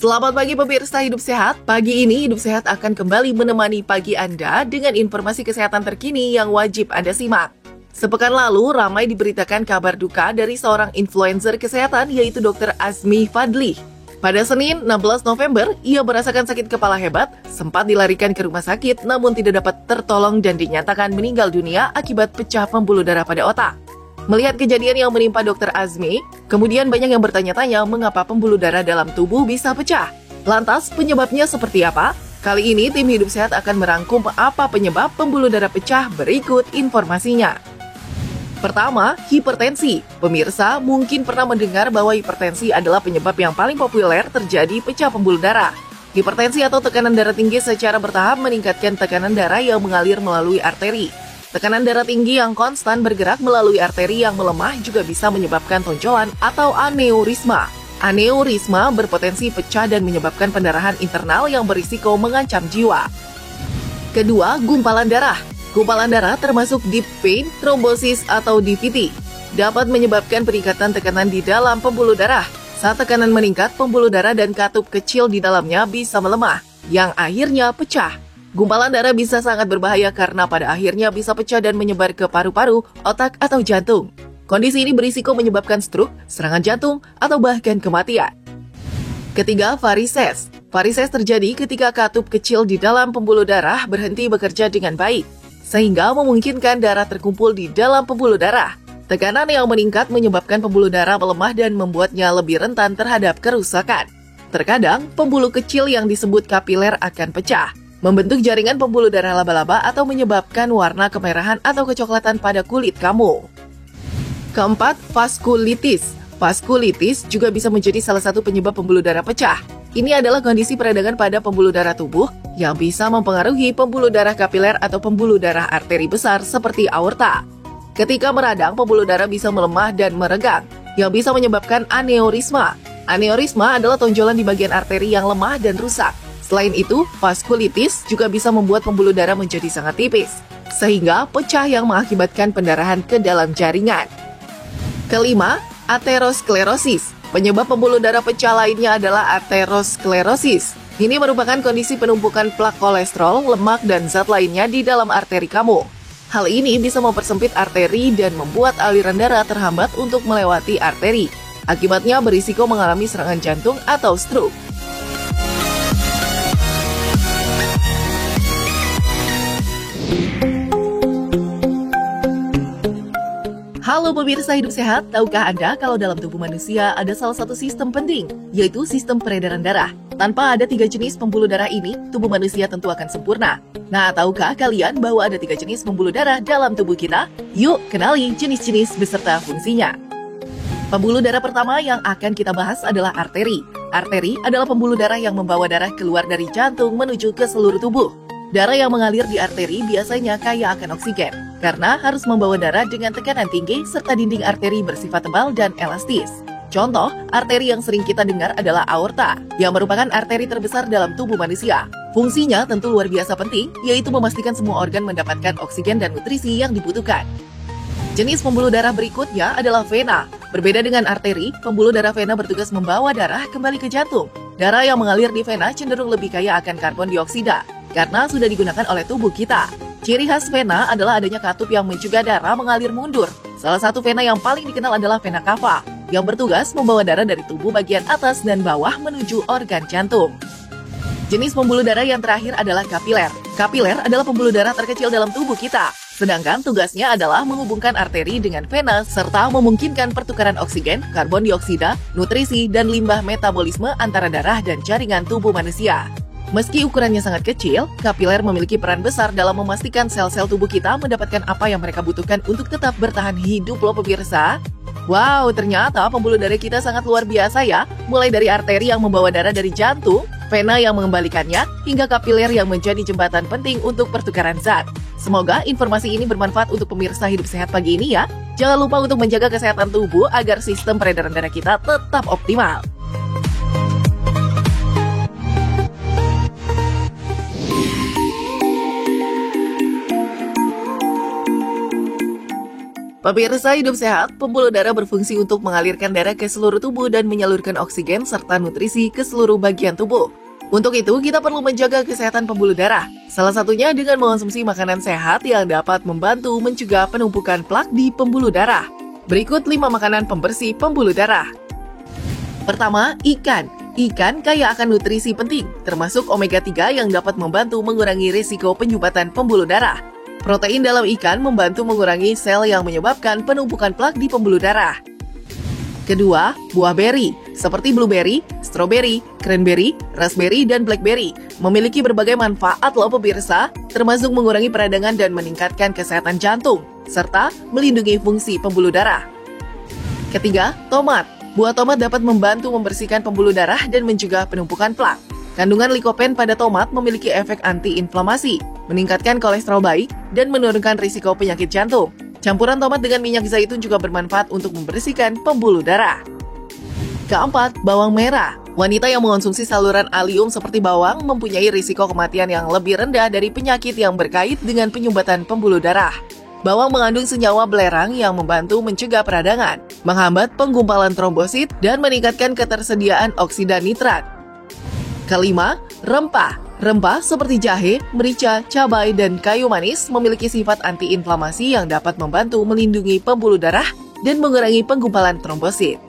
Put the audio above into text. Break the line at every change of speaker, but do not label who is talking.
Selamat pagi pemirsa Hidup Sehat. Pagi ini Hidup Sehat akan kembali menemani pagi Anda dengan informasi kesehatan terkini yang wajib Anda simak. Sepekan lalu ramai diberitakan kabar duka dari seorang influencer kesehatan yaitu Dr. Azmi Fadli. Pada Senin 16 November, ia merasakan sakit kepala hebat, sempat dilarikan ke rumah sakit namun tidak dapat tertolong dan dinyatakan meninggal dunia akibat pecah pembuluh darah pada otak. Melihat kejadian yang menimpa Dr. Azmi, kemudian banyak yang bertanya-tanya mengapa pembuluh darah dalam tubuh bisa pecah. Lantas, penyebabnya seperti apa? Kali ini tim Hidup Sehat akan merangkum apa penyebab pembuluh darah pecah, berikut informasinya. Pertama, hipertensi. Pemirsa mungkin pernah mendengar bahwa hipertensi adalah penyebab yang paling populer terjadi pecah pembuluh darah. Hipertensi atau tekanan darah tinggi secara bertahap meningkatkan tekanan darah yang mengalir melalui arteri. Tekanan darah tinggi yang konstan bergerak melalui arteri yang melemah juga bisa menyebabkan tonjolan atau aneurisma. Aneurisma berpotensi pecah dan menyebabkan pendarahan internal yang berisiko mengancam jiwa. Kedua, gumpalan darah. Gumpalan darah termasuk deep vein thrombosis atau DVT. Dapat menyebabkan peningkatan tekanan di dalam pembuluh darah. Saat tekanan meningkat, pembuluh darah dan katup kecil di dalamnya bisa melemah, yang akhirnya pecah. Gumpalan darah bisa sangat berbahaya karena pada akhirnya bisa pecah dan menyebar ke paru-paru, otak, atau jantung. Kondisi ini berisiko menyebabkan stroke, serangan jantung, atau bahkan kematian. Ketiga, varises. Varises terjadi ketika katup kecil di dalam pembuluh darah berhenti bekerja dengan baik, sehingga memungkinkan darah terkumpul di dalam pembuluh darah. Tekanan yang meningkat menyebabkan pembuluh darah melemah dan membuatnya lebih rentan terhadap kerusakan. Terkadang, pembuluh kecil yang disebut kapiler akan pecah, membentuk jaringan pembuluh darah laba-laba atau menyebabkan warna kemerahan atau kecoklatan pada kulit kamu. Keempat, vaskulitis. Vaskulitis juga bisa menjadi salah satu penyebab pembuluh darah pecah. Ini adalah kondisi peradangan pada pembuluh darah tubuh yang bisa mempengaruhi pembuluh darah kapiler atau pembuluh darah arteri besar seperti aorta. Ketika meradang, pembuluh darah bisa melemah dan meregang, yang bisa menyebabkan aneurisma. Aneurisma adalah tonjolan di bagian arteri yang lemah dan rusak. Selain itu, vaskulitis juga bisa membuat pembuluh darah menjadi sangat tipis, sehingga pecah yang mengakibatkan pendarahan ke dalam jaringan. Kelima, aterosklerosis. Penyebab pembuluh darah pecah lainnya adalah aterosklerosis. Ini merupakan kondisi penumpukan plak kolesterol, lemak, dan zat lainnya di dalam arteri kamu. Hal ini bisa mempersempit arteri dan membuat aliran darah terhambat untuk melewati arteri. Akibatnya berisiko mengalami serangan jantung atau stroke. Halo pemirsa Hidup Sehat, tahukah Anda kalau dalam tubuh manusia ada salah satu sistem penting, yaitu sistem peredaran darah. Tanpa ada 3 jenis pembuluh darah ini, tubuh manusia tentu akan sempurna. Nah, tahukah kalian bahwa ada 3 jenis pembuluh darah dalam tubuh kita? Yuk, kenali jenis-jenis beserta fungsinya. Pembuluh darah pertama yang akan kita bahas adalah arteri. Arteri adalah pembuluh darah yang membawa darah keluar dari jantung menuju ke seluruh tubuh. Darah yang mengalir di arteri biasanya kaya akan oksigen, karena harus membawa darah dengan tekanan tinggi serta dinding arteri bersifat tebal dan elastis. Contoh, arteri yang sering kita dengar adalah aorta, yang merupakan arteri terbesar dalam tubuh manusia. Fungsinya tentu luar biasa penting, yaitu memastikan semua organ mendapatkan oksigen dan nutrisi yang dibutuhkan. Jenis pembuluh darah berikutnya adalah vena. Berbeda dengan arteri, pembuluh darah vena bertugas membawa darah kembali ke jantung. Darah yang mengalir di vena cenderung lebih kaya akan karbon dioksida, karena sudah digunakan oleh tubuh kita. Ciri khas vena adalah adanya katup yang mencegah darah mengalir mundur. Salah satu vena yang paling dikenal adalah vena cava, yang bertugas membawa darah dari tubuh bagian atas dan bawah menuju organ jantung. Jenis pembuluh darah yang terakhir adalah kapiler. Kapiler adalah pembuluh darah terkecil dalam tubuh kita. Sedangkan tugasnya adalah menghubungkan arteri dengan vena serta memungkinkan pertukaran oksigen, karbon dioksida, nutrisi, dan limbah metabolisme antara darah dan jaringan tubuh manusia. Meski ukurannya sangat kecil, kapiler memiliki peran besar dalam memastikan sel-sel tubuh kita mendapatkan apa yang mereka butuhkan untuk tetap bertahan hidup loh pemirsa. Wow, ternyata pembuluh darah kita sangat luar biasa ya. Mulai dari arteri yang membawa darah dari jantung, vena yang mengembalikannya, hingga kapiler yang menjadi jembatan penting untuk pertukaran zat. Semoga informasi ini bermanfaat untuk pemirsa Hidup Sehat pagi ini ya. Jangan lupa untuk menjaga kesehatan tubuh agar sistem peredaran darah kita tetap optimal. Pemirsa Hidup Sehat, pembuluh darah berfungsi untuk mengalirkan darah ke seluruh tubuh dan menyalurkan oksigen serta nutrisi ke seluruh bagian tubuh. Untuk itu, kita perlu menjaga kesehatan pembuluh darah. Salah satunya dengan mengonsumsi makanan sehat yang dapat membantu mencegah penumpukan plak di pembuluh darah. Berikut 5 makanan pembersih pembuluh darah. Pertama, ikan. Ikan kaya akan nutrisi penting, termasuk omega 3 yang dapat membantu mengurangi risiko penyumbatan pembuluh darah. Protein dalam ikan membantu mengurangi sel yang menyebabkan penumpukan plak di pembuluh darah. Kedua, buah beri, seperti blueberry, strawberry, cranberry, raspberry, dan blackberry, memiliki berbagai manfaat loh pemirsa, termasuk mengurangi peradangan dan meningkatkan kesehatan jantung, serta melindungi fungsi pembuluh darah. Ketiga, tomat. Buah tomat dapat membantu membersihkan pembuluh darah dan mencegah penumpukan plak. Kandungan likopen pada tomat memiliki efek anti-inflamasi, meningkatkan kolesterol baik, dan menurunkan risiko penyakit jantung. Campuran tomat dengan minyak zaitun juga bermanfaat untuk membersihkan pembuluh darah. Keempat, bawang merah. Wanita yang mengonsumsi saluran alium seperti bawang mempunyai risiko kematian yang lebih rendah dari penyakit yang berkait dengan penyumbatan pembuluh darah. Bawang mengandung senyawa belerang yang membantu mencegah peradangan, menghambat penggumpalan trombosit, dan meningkatkan ketersediaan oksida nitrat. Kelima, rempah. Rempah seperti jahe, merica, cabai, dan kayu manis memiliki sifat antiinflamasi yang dapat membantu melindungi pembuluh darah dan mengurangi penggumpalan trombosit.